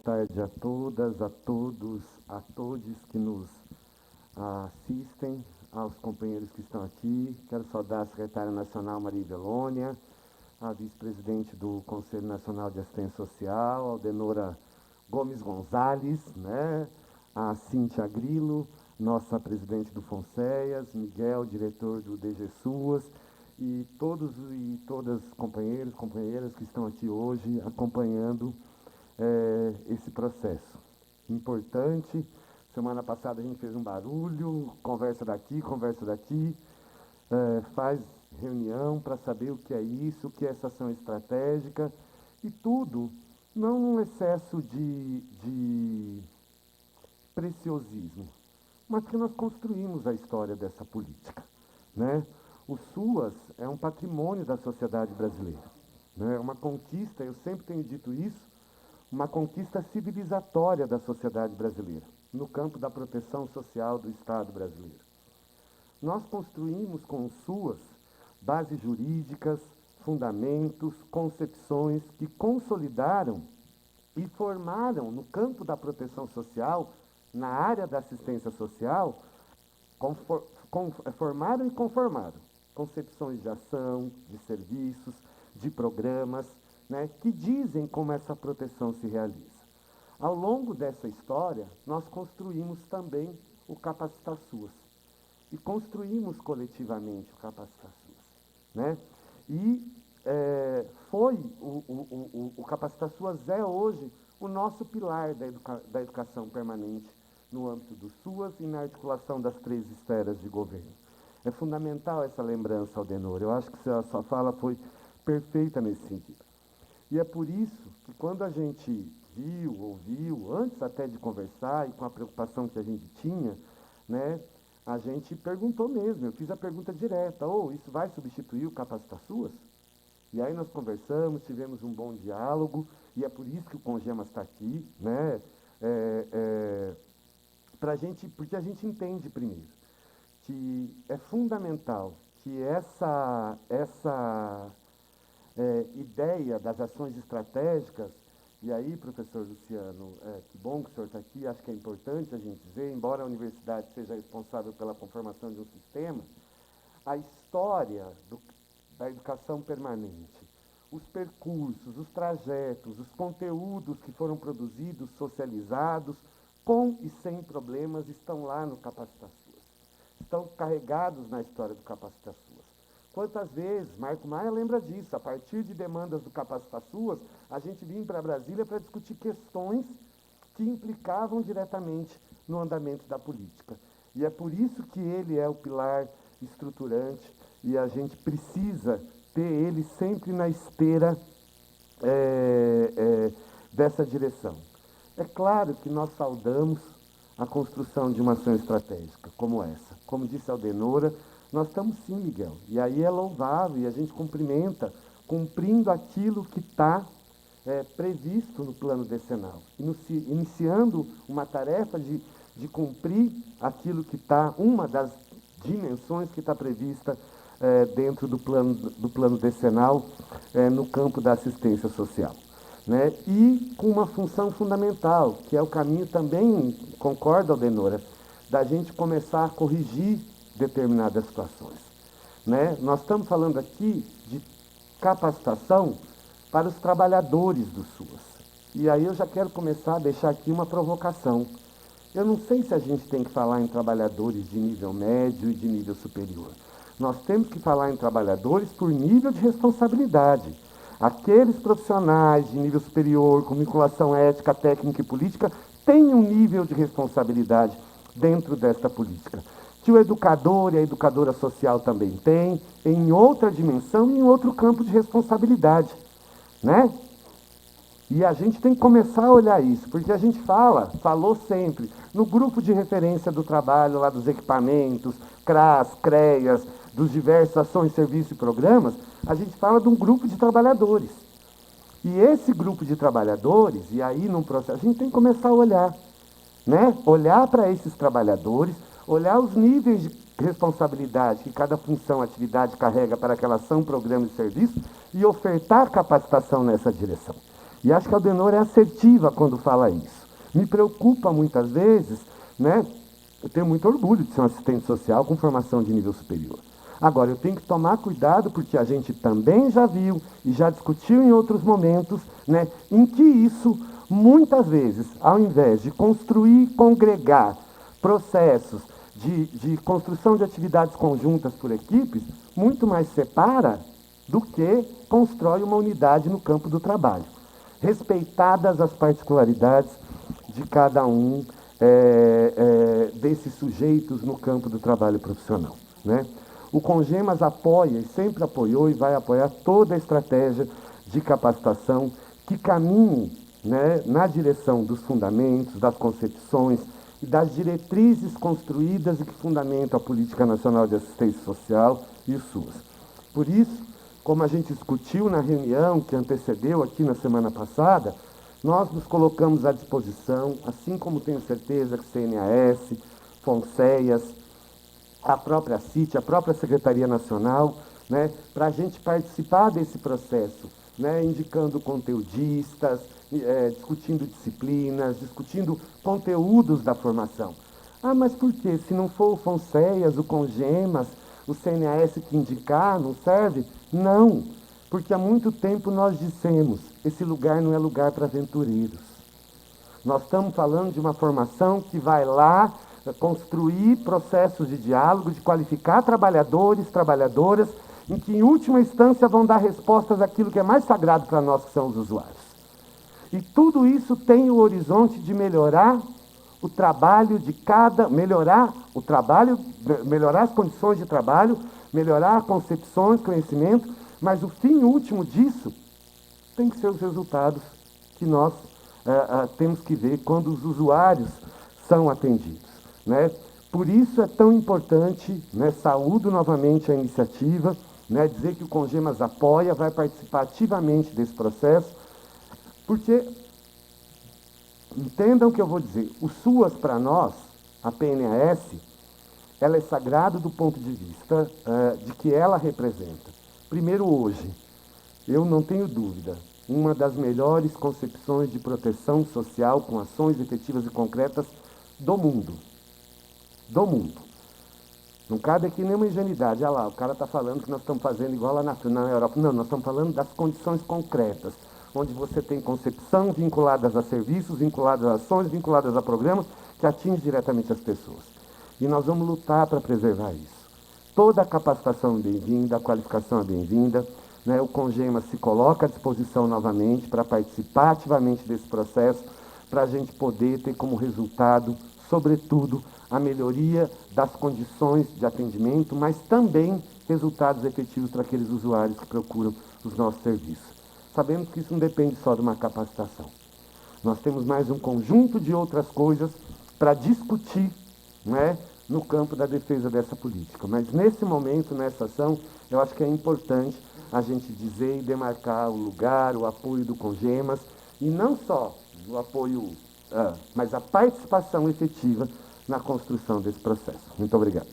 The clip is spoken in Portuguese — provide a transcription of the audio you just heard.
tarde a todas, a todos, a todos que nos assistem, aos companheiros que estão aqui. Quero saudar a secretária nacional Maria Ivelônia, a vice-presidente do Conselho Nacional de Assistência Social, Aldenora Gomes Gonzalez, né? A Cíntia Grilo, nossa presidente do FONSEAS, Miguel, diretor do DGSUAS, e todos e todas companheiros, companheiras que estão aqui hoje acompanhando esse processo importante. Semana passada a gente fez um barulho, conversa daqui, faz reunião para saber o que é isso, o que é essa ação estratégica, e tudo não num excesso de preciosismo, mas que nós construímos a história dessa política, né? O SUAS é um patrimônio da sociedade brasileira, né? É uma conquista, eu sempre tenho dito isso, uma conquista civilizatória da sociedade brasileira, no campo da proteção social do Estado brasileiro. Nós construímos com o SUAS bases jurídicas, fundamentos, concepções que consolidaram e formaram no campo da proteção social, na área da assistência social, formaram e conformaram concepções de ação, de serviços, de programas, né, que dizem como essa proteção se realiza. Ao longo dessa história, nós construímos também o Capacitar SUAS. E construímos coletivamente o Capacitar SUAS, né? E o Capacitar SUAS é hoje o nosso pilar da educação permanente no âmbito do SUAS e na articulação das 3 esferas de governo. É fundamental essa lembrança, Aldenor. Eu acho que a sua fala foi perfeita nesse sentido. E é por isso que quando a gente ouviu, antes até de conversar e com a preocupação que a gente tinha, né, a gente perguntou mesmo, eu fiz a pergunta direta, isso vai substituir o Capacitar SUAS? E aí nós conversamos, tivemos um bom diálogo, e é por isso que o Congemas está aqui, né, porque a gente entende primeiro que é fundamental que essa ideia das ações estratégicas, e aí, professor Luciano, que bom que o senhor está aqui, acho que é importante a gente dizer, embora a universidade seja responsável pela conformação de um sistema, a história da educação permanente, os percursos, os trajetos, os conteúdos que foram produzidos, socializados, com e sem problemas, estão lá no Capacitar SUAS. Estão carregados na história do Capacitar SUAS. Quantas vezes, Marco Maia lembra disso, a partir de demandas do Capacitar SUAS, a gente vinha para Brasília para discutir questões que implicavam diretamente no andamento da política. E é por isso que ele é o pilar estruturante e a gente precisa ter ele sempre na esteira dessa direção. É claro que nós saudamos a construção de uma ação estratégica como essa. Como disse a Aldenora, nós estamos sim, Miguel, e aí é louvável, e a gente cumprimenta, cumprindo aquilo que está previsto no plano decenal, iniciando uma tarefa de cumprir aquilo que está, uma das dimensões que está prevista dentro do plano decenal no campo da assistência social. Né? E com uma função fundamental, que é o caminho também, concorda, Aldenora, da gente começar a corrigir determinadas situações. Né? Nós estamos falando aqui de capacitação para os trabalhadores do SUAS. E aí eu já quero começar a deixar aqui uma provocação. Eu não sei se a gente tem que falar em trabalhadores de nível médio e de nível superior. Nós temos que falar em trabalhadores por nível de responsabilidade. Aqueles profissionais de nível superior, com vinculação ética, técnica e política, têm um nível de responsabilidade dentro desta política. Que o educador e a educadora social também têm, em outra dimensão e em outro campo de responsabilidade. Né? E a gente tem que começar a olhar isso, porque a gente falou sempre, no grupo de referência do trabalho, lá dos equipamentos, CRAS, CREAS, dos diversos ações, serviços e programas, a gente fala de um grupo de trabalhadores. E esse grupo de trabalhadores, e aí num processo, a gente tem que começar a olhar, né? Olhar para esses trabalhadores, olhar os níveis de responsabilidade que cada função, atividade carrega para aquela ação, programa e serviço, e ofertar capacitação nessa direção. E acho que a Aldenor é assertiva quando fala isso. Me preocupa muitas vezes, né? Eu tenho muito orgulho de ser um assistente social com formação de nível superior. Agora, eu tenho que tomar cuidado porque a gente também já viu e já discutiu em outros momentos, né, em que isso, muitas vezes, ao invés de construir, congregar processos de construção de atividades conjuntas por equipes, muito mais separa do que constrói uma unidade no campo do trabalho. Respeitadas as particularidades de cada um desses sujeitos no campo do trabalho profissional, né? O Congemas apoia e sempre apoiou e vai apoiar toda a estratégia de capacitação que caminhe, né, na direção dos fundamentos, das concepções e das diretrizes construídas e que fundamentam a Política Nacional de Assistência Social e o SUAS. Por isso, como a gente discutiu na reunião que antecedeu aqui na semana passada, nós nos colocamos à disposição, assim como tenho certeza que CNAS, FONSEAS, a própria CIT, a própria Secretaria Nacional, né, para a gente participar desse processo, né, indicando conteudistas, discutindo disciplinas, discutindo conteúdos da formação. Ah, mas por quê? Se não for o FONSEAS, o CONGEMAS, o CNAS que indicar, não serve? Não, porque há muito tempo nós dissemos, esse lugar não é lugar para aventureiros. Nós estamos falando de uma formação que vai lá construir processos de diálogo, de qualificar trabalhadores, trabalhadoras, em que, em última instância, vão dar respostas àquilo que é mais sagrado para nós, que são os usuários. E tudo isso tem o horizonte de melhorar o trabalho de cada, melhorar o trabalho, melhorar as condições de trabalho, melhorar concepções, conhecimento, mas o fim último disso tem que ser os resultados que nós temos que ver quando os usuários são atendidos, né? Por isso é tão importante, né, saúdo novamente a iniciativa, né, dizer que o Congemas apoia, vai participar ativamente desse processo, porque, entendam o que eu vou dizer, o SUAS para nós, a PNAS, ela é sagrado do ponto de vista de que ela representa. Primeiro, hoje, eu não tenho dúvida, uma das melhores concepções de proteção social com ações efetivas e concretas do mundo. Do mundo. Não cabe aqui nenhuma ingenuidade. Olha lá, o cara está falando que nós estamos fazendo igual lá na Europa. Não, nós estamos falando das condições concretas, onde você tem concepção vinculadas a serviços, vinculadas a ações, vinculadas a programas que atingem diretamente as pessoas. E nós vamos lutar para preservar isso. Toda a capacitação é bem-vinda, a qualificação é bem-vinda, né? O Congemas se coloca à disposição novamente para participar ativamente desse processo, para a gente poder ter como resultado, sobretudo, a melhoria das condições de atendimento, mas também resultados efetivos para aqueles usuários que procuram os nossos serviços. Sabemos que isso não depende só de uma capacitação. Nós temos mais um conjunto de outras coisas para discutir, né, no campo da defesa dessa política. Mas nesse momento, nessa ação, eu acho que é importante a gente dizer e demarcar o lugar, o apoio do Congemas, e não só o apoio, mas a participação efetiva na construção desse processo. Muito obrigado.